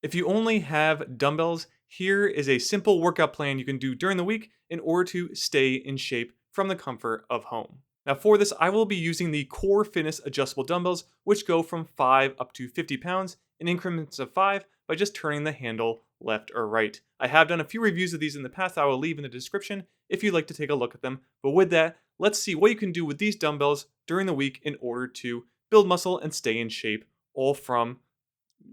If you only have dumbbells, here is a simple workout plan you can do during the week in order to stay in shape from the comfort of home. Now, for this, I will be using the Core Fitness adjustable dumbbells, which go from 5 up to 50 pounds in increments of 5 by just turning the handle left or right. I have done a few reviews of these in the past that I will leave in the description if you'd like to take a look at them. But with that, let's see what you can do with these dumbbells during the week in order to build muscle and stay in shape, all from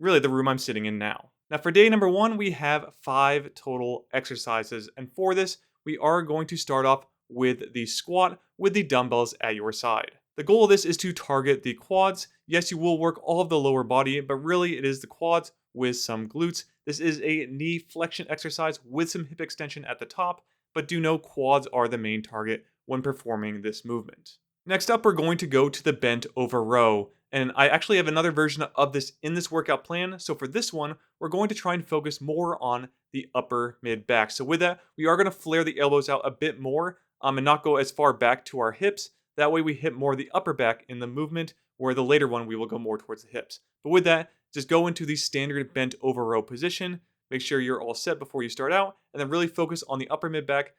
really the room I'm sitting in now. Now, for day number 1, we have 5 total exercises. And for this, we are going to start off with the squat with the dumbbells at your side. The goal of this is to target the quads. Yes, you will work all of the lower body, but really it is the quads with some glutes. This is a knee flexion exercise with some hip extension at the top, but do know quads are the main target when performing this movement. Next up, we're going to go to the bent over row. And I actually have another version of this in this workout plan. So for this one, we're going to try and focus more on the upper mid back. So with that, we are going to flare the elbows out a bit more and not go as far back to our hips. That way we hit more of the upper back in the movement, where the later one we will go more towards the hips. But with that, just go into the standard bent over row position. Make sure you're all set before you start out, and then really focus on the upper mid back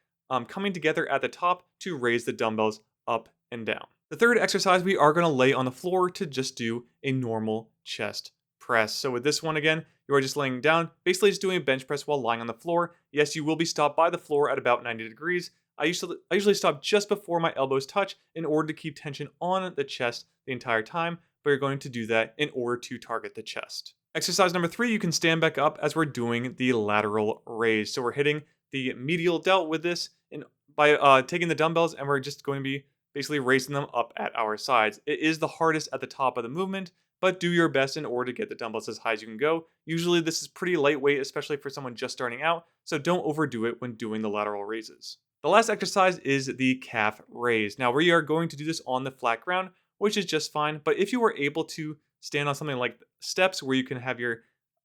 coming together at the top to raise the dumbbells up and down. The third exercise, we are going to lay on the floor to just do a normal chest press. So with this one again, you are just laying down, basically just doing a bench press while lying on the floor. Yes, you will be stopped by the floor at about 90 degrees. I usually stop just before my elbows touch in order to keep tension on the chest the entire time, but you're going to do that in order to target the chest. Exercise number 3, you can stand back up as we're doing the lateral raise. So we're hitting the medial delt with this and by taking the dumbbells, and we're just going to be basically raising them up at our sides. It is the hardest at the top of the movement, but do your best in order to get the dumbbells as high as you can go. Usually this is pretty lightweight, especially for someone just starting out, so don't overdo it when doing the lateral raises. The last exercise is the calf raise. Now we are going to do this on the flat ground, which is just fine, but if you were able to stand on something like steps where you can have your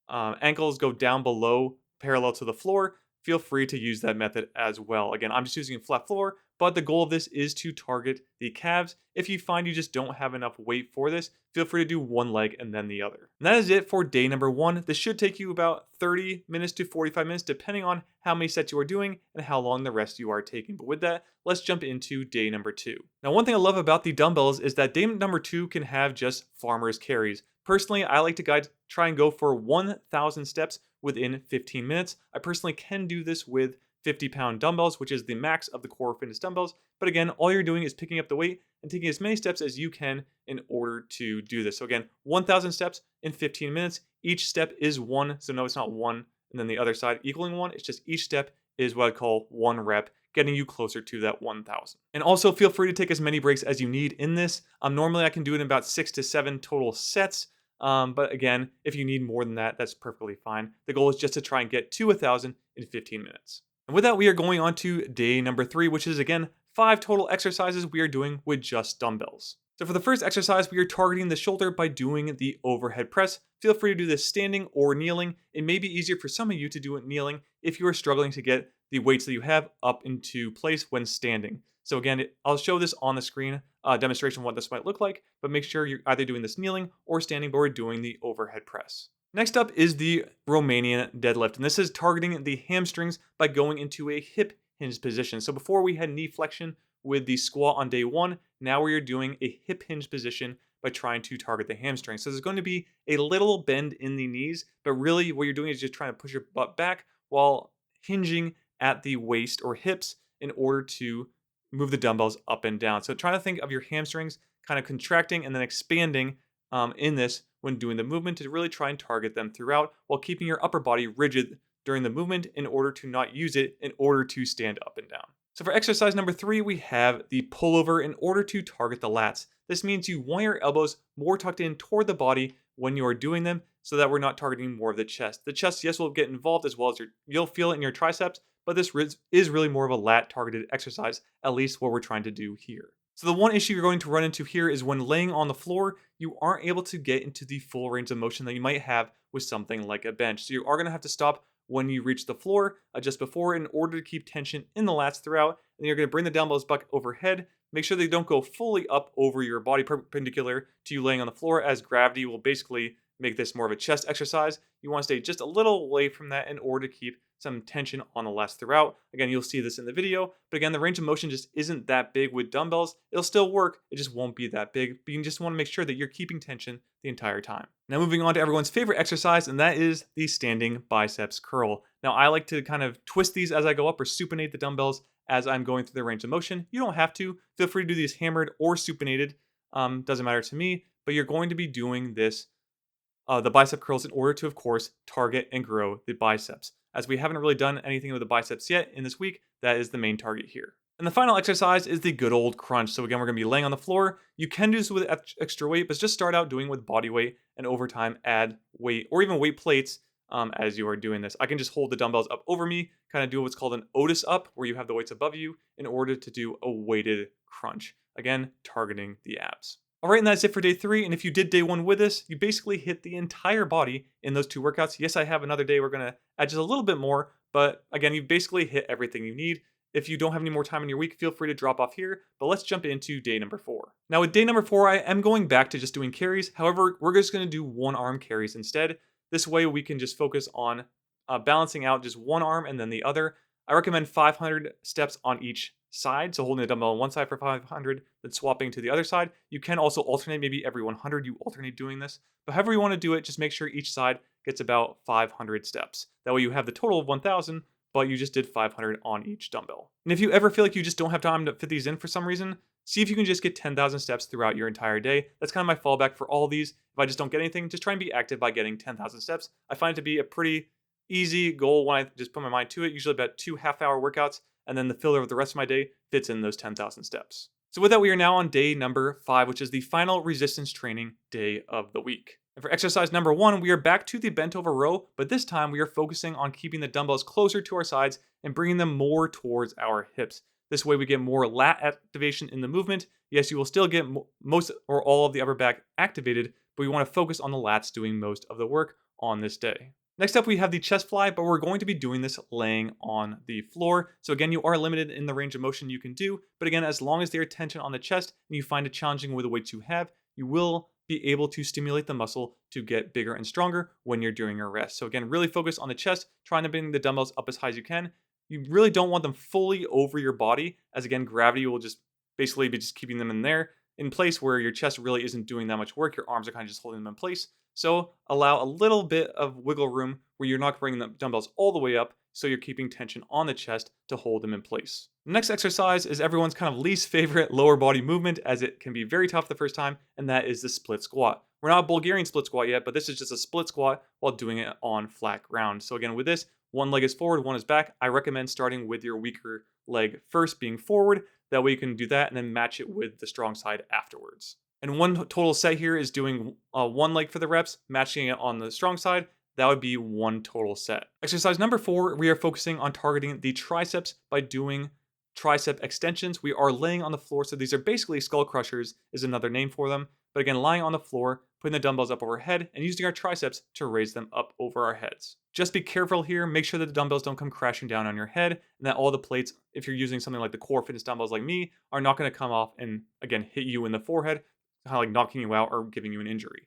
ankles go down below parallel to the floor, feel free to use that method as well. Again, I'm just using a flat floor, but the goal of this is to target the calves. If you find you just don't have enough weight for this, feel free to do one leg and then the other. And that is it for day number 1. This should take you about 30 minutes to 45 minutes, depending on how many sets you are doing and how long the rest you are taking. But with that, let's jump into day number 2. Now, one thing I love about the dumbbells is that day number 2 can have just farmer's carries. Personally, I like to try and go for 1,000 steps within 15 minutes. I personally can do this with 50-pound dumbbells, which is the max of the Core Fitness dumbbells. But again, all you're doing is picking up the weight and taking as many steps as you can in order to do this. So again, 1,000 steps in 15 minutes. Each step is 1. So no, it's not 1 and then the other side equaling 1. It's just each step is what I call 1 rep, getting you closer to that 1,000. And also feel free to take as many breaks as you need in this. Normally I can do it in about 6 to 7 total sets. But again, if you need more than that, that's perfectly fine. The goal is just to try and get to 1,000 in 15 minutes. And with that, we are going on to day number 3, which is again 5 total exercises we are doing with just dumbbells. So for the first exercise, we are targeting the shoulder by doing the overhead press. Feel free to do this standing or kneeling. It may be easier for some of you to do it kneeling if you are struggling to get the weights that you have up into place when standing. So again, I'll show this on the screen, demonstration of what this might look like, but make sure you're either doing this kneeling or standing, but we're doing the overhead press. Next up is the Romanian Deadlift, and this is targeting the hamstrings by going into a hip hinge position. So before we had knee flexion with the squat on day 1, now we are doing a hip hinge position by trying to target the hamstring. So there's going to be a little bend in the knees, but really what you're doing is just trying to push your butt back while hinging at the waist or hips in order to move the dumbbells up and down. So trying to think of your hamstrings kind of contracting and then expanding in this when doing the movement to really try and target them throughout while keeping your upper body rigid during the movement in order to not use it in order to stand up and down. So for exercise number 3, we have the pullover in order to target the lats. This means you want your elbows more tucked in toward the body when you are doing them so that we're not targeting more of the chest. The chest, yes, will get involved as well as you'll feel it in your triceps, but this is really more of a lat targeted exercise, at least what we're trying to do here. So the one issue you're going to run into here is when laying on the floor, you aren't able to get into the full range of motion that you might have with something like a bench. So you are going to have to stop when you reach the floor just before in order to keep tension in the lats throughout. And you're going to bring the dumbbells back overhead. Make sure they don't go fully up over your body perpendicular to you laying on the floor, as gravity will basically make this more of a chest exercise, you want to stay just a little away from that in order to keep some tension on the lats throughout. Again, you'll see this in the video, but again, the range of motion just isn't that big with dumbbells. It'll still work, it just won't be that big, but you just want to make sure that you're keeping tension the entire time. Now moving on to everyone's favorite exercise, and that is the standing biceps curl. Now I like to kind of twist these as I go up or supinate the dumbbells as I'm going through the range of motion. You don't have to. Feel free to do these hammered or supinated. Doesn't matter to me, but you're going to be doing this, the bicep curls, in order to, of course, target and grow the biceps. As we haven't really done anything with the biceps yet in this week, that is the main target here. And the final exercise is the good old crunch. So again, we're going to be laying on the floor. You can do this with extra weight, but just start out doing with body weight, and over time add weight or even weight plates as you are doing this. I can just hold the dumbbells up over me, kind of do what's called an Otis up, where you have the weights above you in order to do a weighted crunch. Again, targeting the abs. All right, and that's it for day 3. And if you did day 1 with this, you basically hit the entire body in those 2 workouts. Yes, I have another day we're going to add just a little bit more, but again, you basically hit everything you need. If you don't have any more time in your week, feel free to drop off here, but let's jump into day number 4. Now with day number 4, I am going back to just doing carries. However, we're just going to do one arm carries instead. This way we can just focus on balancing out just one arm and then the other. I recommend 500 steps on each side, so holding the dumbbell on one side for 500, then swapping to the other side. You can also alternate, maybe every 100 you alternate doing this, but however you want to do it, just make sure each side gets about 500 steps. That way you have the total of 1,000, but you just did 500 on each dumbbell. And if you ever feel like you just don't have time to fit these in for some reason, see if you can just get 10,000 steps throughout your entire day. That's kind of my fallback for all these. If I just don't get anything, just try and be active by getting 10,000 steps. I find it to be a pretty easy goal when I just put my mind to it, usually about 2 half-hour workouts, and then the filler of the rest of my day fits in those 10,000 steps. So with that, we are now on day number 5, which is the final resistance training day of the week. And for exercise number 1, we are back to the bent over row, but this time we are focusing on keeping the dumbbells closer to our sides and bringing them more towards our hips. This way we get more lat activation in the movement. Yes, you will still get most or all of the upper back activated, but we want to focus on the lats doing most of the work on this day. Next up, we have the chest fly, but we're going to be doing this laying on the floor. So again, you are limited in the range of motion you can do, but again, as long as there's tension on the chest and you find it challenging with the weights you have, you will be able to stimulate the muscle to get bigger and stronger when you're doing your rest. So again, really focus on the chest, trying to bring the dumbbells up as high as you can. You really don't want them fully over your body, as again, gravity will just basically be just keeping them in place where your chest really isn't doing that much work. Your arms are kind of just holding them in place. So allow a little bit of wiggle room where you're not bringing the dumbbells all the way up, so you're keeping tension on the chest to hold them in place. The next exercise is everyone's kind of least favorite lower body movement, as it can be very tough the first time, and that is the split squat. We're not a Bulgarian split squat yet, but this is just a split squat while doing it on flat ground. So again, with this, one leg is forward, one is back. I recommend starting with your weaker leg first being forward. That way you can do that and then match it with the strong side afterwards. And one total set here is doing one leg for the reps, matching it on the strong side. That would be one total set. Exercise number 4, we are focusing on targeting the triceps by doing tricep extensions. We are laying on the floor, so these are basically skull crushers is another name for them. But again, lying on the floor, putting the dumbbells up overhead, and using our triceps to raise them up over our heads. Just be careful here, make sure that the dumbbells don't come crashing down on your head, and that all the plates, if you're using something like the core fitness dumbbells like me, are not going to come off and again hit you in the forehead, kind of like knocking you out or giving you an injury.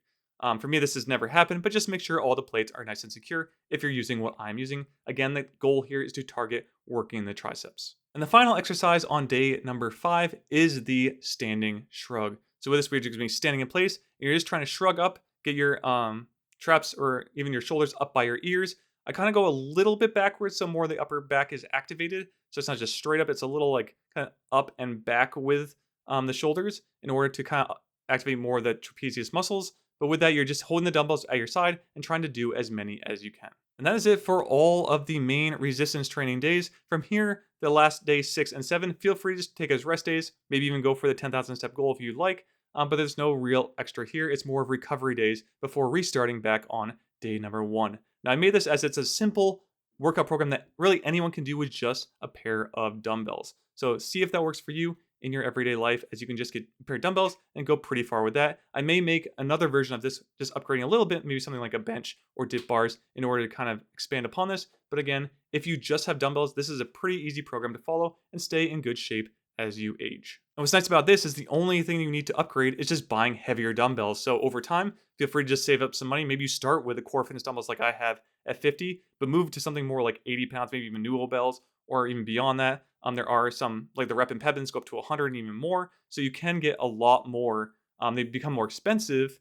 For me, this has never happened, but just make sure all the plates are nice and secure if you're using what I'm using. Again, the goal here is to target working the triceps. And the final exercise on day number 5 is the standing shrug. So with this, we're just going to be standing in place, and you're just trying to shrug up, get your traps or even your shoulders up by your ears. I kind of go a little bit backwards, so more of the upper back is activated. So it's not just straight up, it's a little like kind of up and back with the shoulders in order to kind of activate more of the trapezius muscles. But with that, you're just holding the dumbbells at your side and trying to do as many as you can. And that is it for all of the main resistance training days. From here, the last day 6 and 7, feel free to just take as rest days, maybe even go for the 10,000 step goal if you'd like. But there's no real extra here. It's more of recovery days before restarting back on day number 1. Now, I made this as it's a simple workout program that really anyone can do with just a pair of dumbbells. So see if that works for you in your everyday life, as you can just get a pair of dumbbells and go pretty far with that. I may make another version of this, just upgrading a little bit, maybe something like a bench or dip bars in order to kind of expand upon this. But again, if you just have dumbbells, this is a pretty easy program to follow and stay in good shape as you age. And what's nice about this is the only thing you need to upgrade is just buying heavier dumbbells. So over time, feel free to just save up some money. Maybe you start with the core fitness dumbbells like I have at 50, but move to something more like 80 pounds, maybe even new bells, or even beyond that. There are some, like the rep impediments go up to 100 and even more. So you can get a lot more. They become more expensive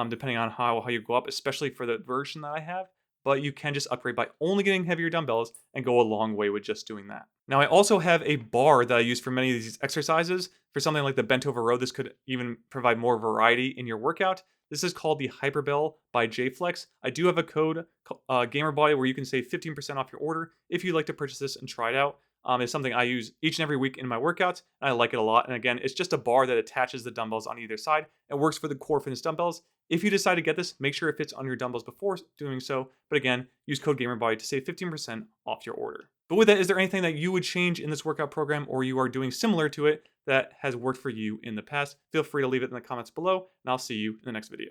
depending on how you go up, especially for the version that I have. But you can just upgrade by only getting heavier dumbbells and go a long way with just doing that. Now, I also have a bar that I use for many of these exercises. For something like the bent over row, this could even provide more variety in your workout. This is called the Hyperbell by JFlex. I do have a code, GamerBody, where you can save 15% off your order if you'd like to purchase this and try it out. It's something I use each and every week in my workouts, and I like it a lot. And again, it's just a bar that attaches the dumbbells on either side. It works for the core fitness dumbbells. If you decide to get this, make sure it fits on your dumbbells before doing so. But again, use code GamerBody to save 15% off your order. But with that, is there anything that you would change in this workout program or you are doing similar to it that has worked for you in the past? Feel free to leave it in the comments below, and I'll see you in the next video.